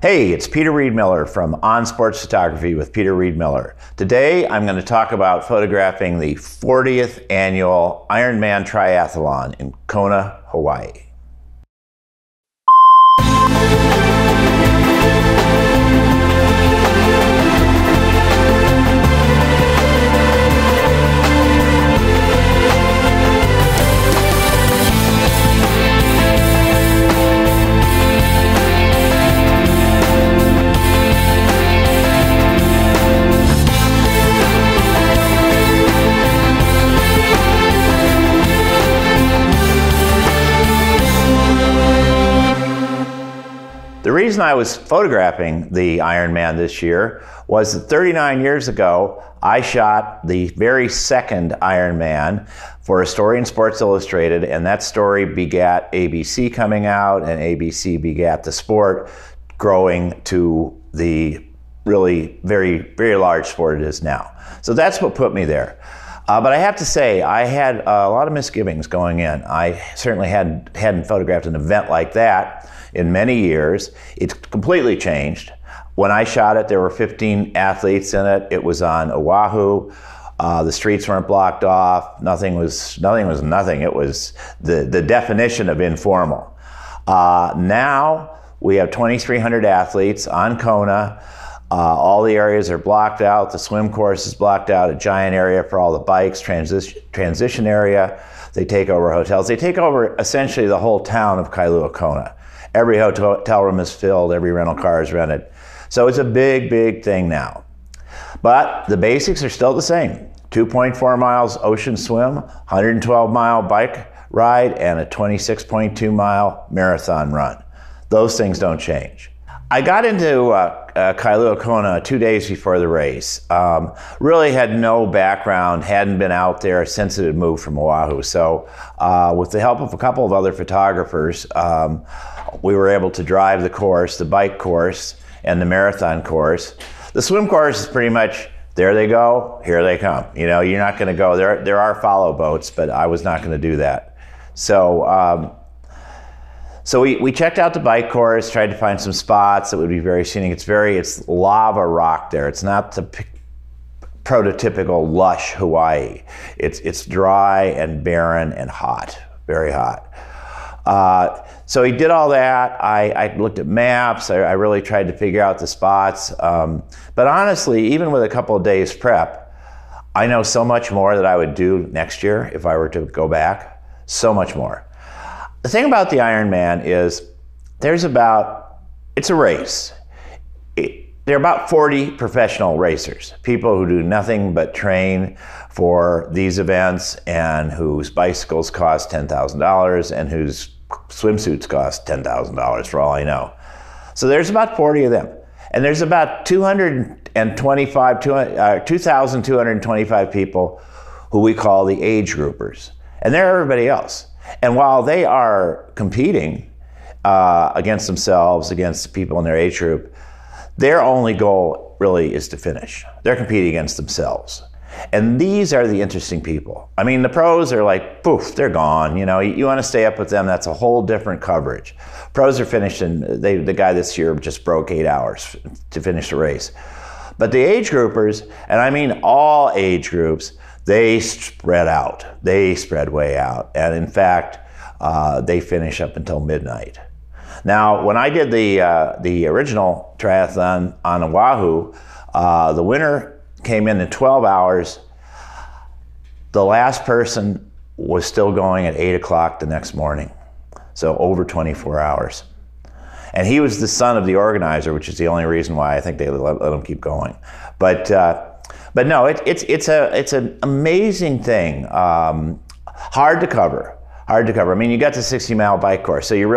Hey, it's Peter Reed Miller from On Sports Photography with Peter Reed Miller. Today I'm going to talk about photographing the 40th annual Ironman Triathalon in Kona, Hawaii. The reason I was photographing the Ironman this year was that 39 years ago, I shot the very second Ironman for a story in Sports Illustrated, and that story begat ABC coming out, and ABC begat the sport growing to the really very, very large sport it is now. So that's what put me there. But I have to say, I had a lot of misgivings going in. I certainly hadn't photographed an event like that in many years. It's completely changed. When I shot it, there were 15 athletes in it. It was on Oahu. The streets weren't blocked off. Nothing was nothing. It was the definition of informal. Now we have 2,300 athletes on Kona. All the areas are blocked out. The swim course is blocked out, a giant area for all the bikes, transition area. They take over hotels. They take over essentially the whole town of Kailua Kona. Every hotel room is filled, every rental car is rented. So it's a big, big thing now. But the basics are still the same. 2.4 miles ocean swim, 112-mile bike ride, and a 26.2-mile marathon run. Those things don't change. I got into Kailua Kona 2 days before the race. Really had no background, hadn't been out there since it had moved from Oahu. So with the help of a couple of other photographers, we were able to drive the course, the bike course, and the marathon course. The swim course is pretty much, there they go, here they come. You know, you're not gonna go, there are follow boats, but I was not gonna do that. So, So we checked out the bike course, tried to find some spots that would be very scenic. It's lava rock there. It's not the prototypical lush Hawaii. It's dry and barren and hot, very hot. So he did all that. I looked at maps. I really tried to figure out the spots. But honestly, even with a couple of days prep, I know so much more that I would do next year if I were to go back. So much more. The thing about the Ironman is it's a race. There are about 40 professional racers, people who do nothing but train for these events and whose bicycles cost $10,000 and whose swimsuits cost $10,000 for all I know. So there's about 40 of them. And there's about 2,225 people who we call the age groupers. And they're everybody else. And while they are competing against themselves, against the people in their age group, their only goal really is to finish. They're competing against themselves. And these are the interesting people. I mean, the pros are like, poof, they're gone. You know, you want to stay up with them, that's a whole different coverage. Pros are finished, and the guy this year just broke 8 hours to finish the race. But the age groupers, and I mean all age groups, they spread out. They spread way out. And in fact, they finish up until midnight. Now, when I did the original triathlon on Oahu, the winner came in 12 hours. The last person was still going at 8 o'clock the next morning. So over 24 hours. And he was the son of the organizer, which is the only reason why I think they let him keep going. But no, it's an amazing thing. Hard to cover. I mean, you got the 60-mile bike course, so you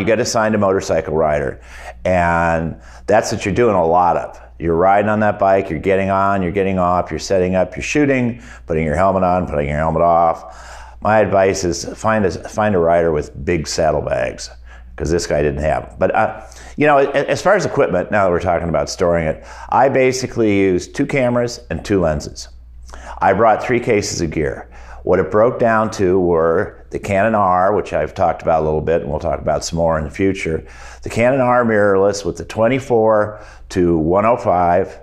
get assigned a motorcycle rider, and that's what you're doing a lot of. You're riding on that bike, you're getting on, you're getting off, you're setting up, you're shooting, putting your helmet on, putting your helmet off. My advice is find a rider with big saddlebags, because this guy didn't have them. But you know, as far as equipment, now that we're talking about storing it, I basically used 2 cameras and 2 lenses. I brought 3 cases of gear. What it broke down to were the Canon R, which I've talked about a little bit, and we'll talk about some more in the future. The Canon R mirrorless with the 24 to 105,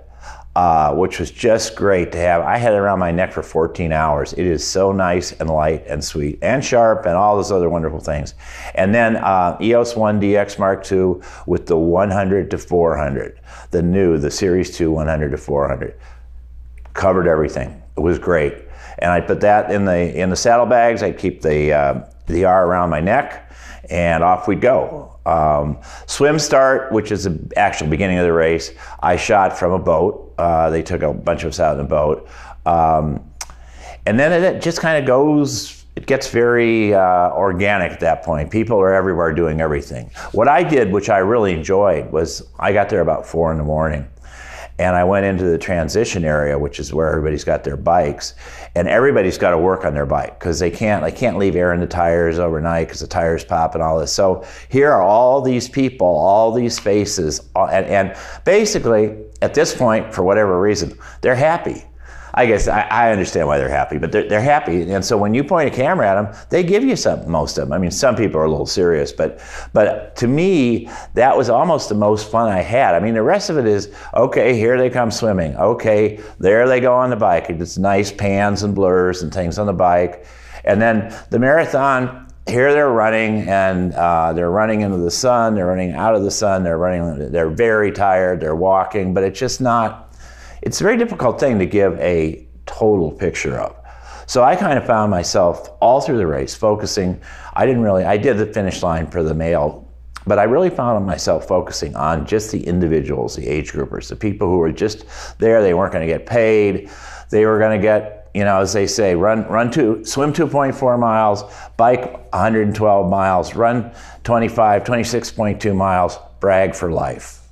which was just great to have. I had it around my neck for 14 hours. It is so nice and light and sweet and sharp and all those other wonderful things. And then EOS 1 DX Mark II with the 100 to 400, the Series 2 100 to 400. Covered everything. It was great. And I put that in the saddlebags. I'd keep the R around my neck, and off we'd go. Swim start, which is the actual beginning of the race, I shot from a boat. They took a bunch of us out in a boat. And then it just kind of goes, it gets very organic at that point. People are everywhere doing everything. What I did, which I really enjoyed, was I got there about 4 in the morning. And I went into the transition area, which is where everybody's got their bikes, and everybody's got to work on their bike because they can't leave air in the tires overnight because the tires pop and all this. So here are all these people, all these faces, and basically at this point, for whatever reason, they're happy. I guess I understand why they're happy, but they're happy. And so when you point a camera at them, they give you something, most of them. I mean, some people are a little serious, but to me, that was almost the most fun I had. I mean, the rest of it is, okay, here they come swimming. Okay, there they go on the bike. It's nice pans and blurs and things on the bike. And then the marathon, here they're running, and they're running into the sun, they're running out of the sun, they're very tired, they're walking, but it's just not, it's a very difficult thing to give a total picture of. So I kind of found myself all through the race focusing. I did the finish line for the male, but I really found myself focusing on just the individuals, the age groupers, the people who were just there. They weren't going to get paid. They were going to get, you know, as they say, swim 2.4 miles, bike 112 miles, run 26.2 miles, brag for life.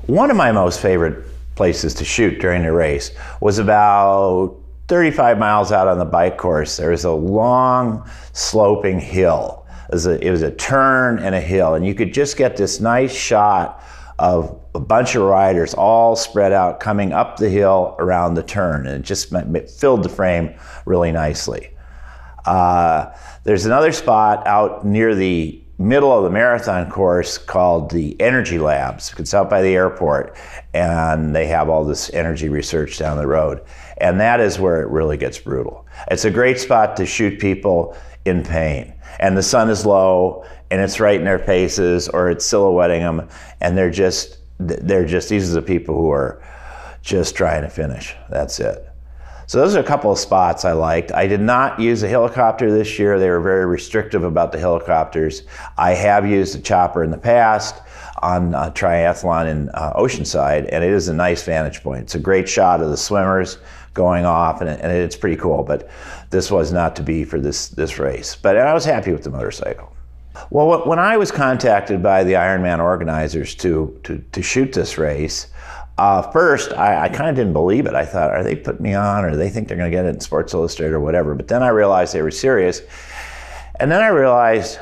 One of my most favorite places to shoot during the race was about 35 miles out on the bike course. There was a long sloping hill. It was a turn and a hill, and you could just get this nice shot of a bunch of riders all spread out coming up the hill around the turn, and it just filled the frame really nicely. There's another spot out near the middle of the marathon course called the Energy Labs. It's out by the airport, and they have all this energy research down the road. And that is where it really gets brutal. It's a great spot to shoot people in pain. And the sun is low, and it's right in their faces, or it's silhouetting them, and they're just, these are the people who are just trying to finish. That's it. So those are a couple of spots I liked. I did not use a helicopter this year. They were very restrictive about the helicopters. I have used a chopper in the past on triathlon in Oceanside, and it is a nice vantage point. It's a great shot of the swimmers going off, and it's pretty cool, but this was not to be for this race. But I was happy with the motorcycle. Well, when I was contacted by the Ironman organizers to shoot this race, first, I kind of didn't believe it. I thought, are they putting me on, or do they think they're going to get it in Sports Illustrated or whatever? But then I realized they were serious. And then I realized,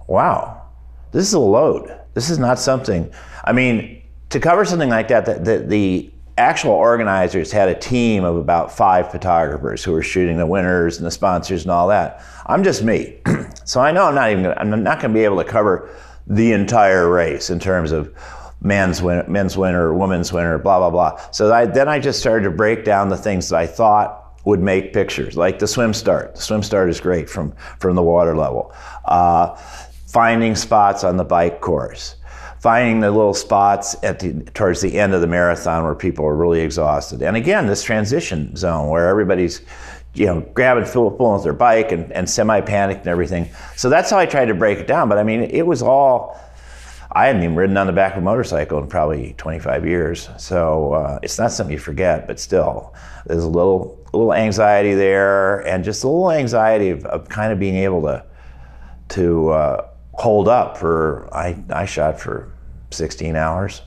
wow, this is a load. This is not something, I mean, to cover something like that, the actual organizers had a team of about 5 photographers who were shooting the winners and the sponsors and all that. I'm just me. So I know I'm not going to be able to cover the entire race in terms of men's winner, women's winner, blah, blah, blah. So then I just started to break down the things that I thought would make pictures, like the swim start. The swim start is great from the water level. Finding spots on the bike course. Finding the little spots towards the end of the marathon where people are really exhausted. And again, this transition zone where everybody's, you know, grabbing, fooling with their bike and semi-panicked and everything. So that's how I tried to break it down. But I mean, it was all, I hadn't even ridden on the back of a motorcycle in probably 25 years. So it's not something you forget, but still, there's a little anxiety there, and just a little anxiety of kind of being able to hold up for, I shot for 16 hours,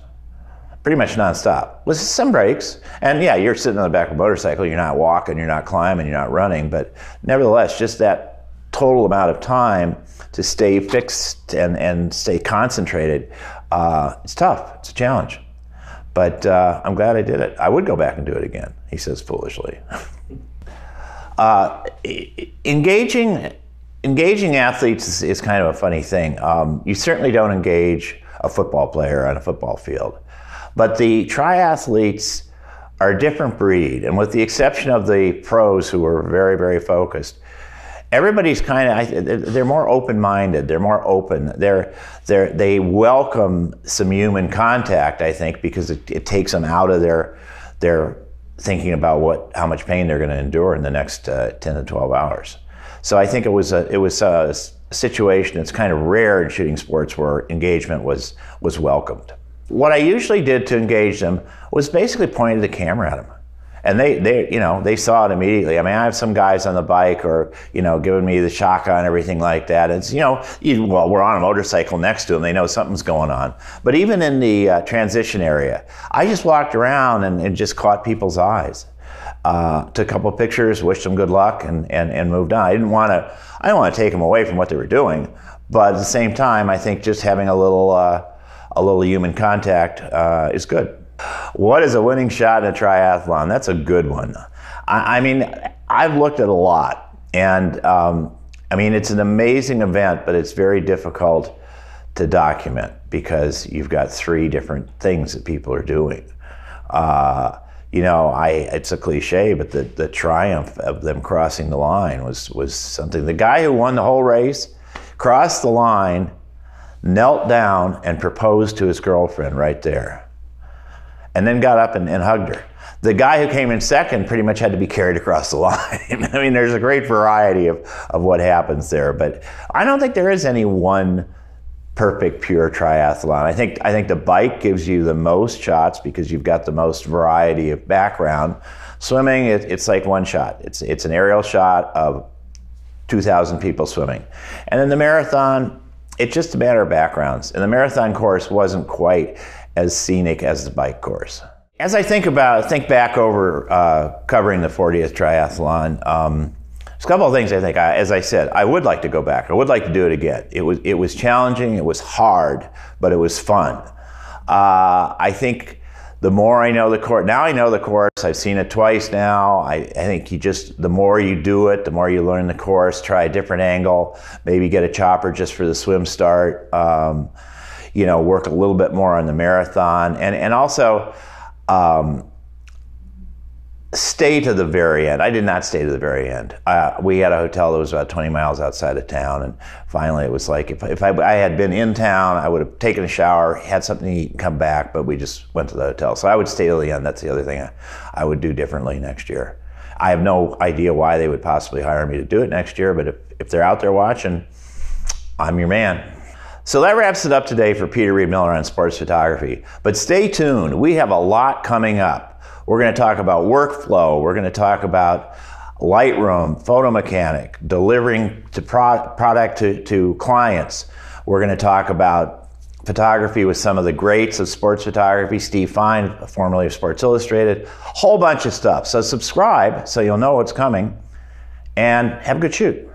pretty much nonstop, with some breaks. And yeah, you're sitting on the back of a motorcycle, you're not walking, you're not climbing, you're not running, but nevertheless, just that total amount of time to stay fixed and stay concentrated, it's tough, it's a challenge. But I'm glad I did it. I would go back and do it again, he says foolishly. Engaging engaging athletes is kind of a funny thing. You certainly don't engage a football player on a football field. But the triathletes are a different breed. And with the exception of the pros who are very, very focused, everybody's they're more open-minded. They're more open. They welcome some human contact, I think, because it takes them out of their thinking about how much pain they're going to endure in the next 10 to 12 hours. So I think it was a situation that's kind of rare in shooting sports where engagement was welcomed. What I usually did to engage them was basically pointed the camera at them. And they saw it immediately. I mean, I have some guys on the bike or, giving me the shotgun and everything like that. It's, we're on a motorcycle next to them. They know something's going on. But even in the transition area, I just walked around and just caught people's eyes. Took a couple of pictures, wished them good luck, and moved on. I didn't want to take them away from what they were doing. But at the same time, I think just having a little human contact is good. What is a winning shot in a triathlon? That's a good one. I mean, I've looked at a lot, and it's an amazing event, but it's very difficult to document because you've got 3 different things that people are doing. It's a cliche, but the triumph of them crossing the line was something. The guy who won the whole race crossed the line, knelt down, and proposed to his girlfriend right there. And then got up and hugged her. The guy who came in second pretty much had to be carried across the line. I mean, there's a great variety of what happens there, but I don't think there is any one perfect pure triathlon. I think the bike gives you the most shots because you've got the most variety of background. Swimming, it's like one shot. It's an aerial shot of 2,000 people swimming. And in the marathon, it's just a matter of backgrounds. And the marathon course wasn't quite as scenic as the bike course. As I think back over covering the 40th triathlon, there's a couple of things I think, as I said, I would like to go back. I would like to do it again. It was challenging, it was hard, but it was fun. I think the more I know the course, now I know the course, I've seen it twice now. I think the more you do it, the more you learn the course, try a different angle, maybe get a chopper just for the swim start. Work a little bit more on the marathon, and also stay to the very end. I did not stay to the very end. We had a hotel that was about 20 miles outside of town, and finally it was like, if I had been in town, I would have taken a shower, had something to eat, and come back, but we just went to the hotel. So I would stay till the end. That's the other thing I would do differently next year. I have no idea why they would possibly hire me to do it next year, but if they're out there watching, I'm your man. So that wraps it up today for Peter Reed Miller on sports photography. But stay tuned. We have a lot coming up. We're going to talk about workflow. We're going to talk about Lightroom, photo mechanic, delivering product to clients. We're going to talk about photography with some of the greats of sports photography, Steve Fine, formerly of Sports Illustrated, whole bunch of stuff. So subscribe so you'll know what's coming, and have a good shoot.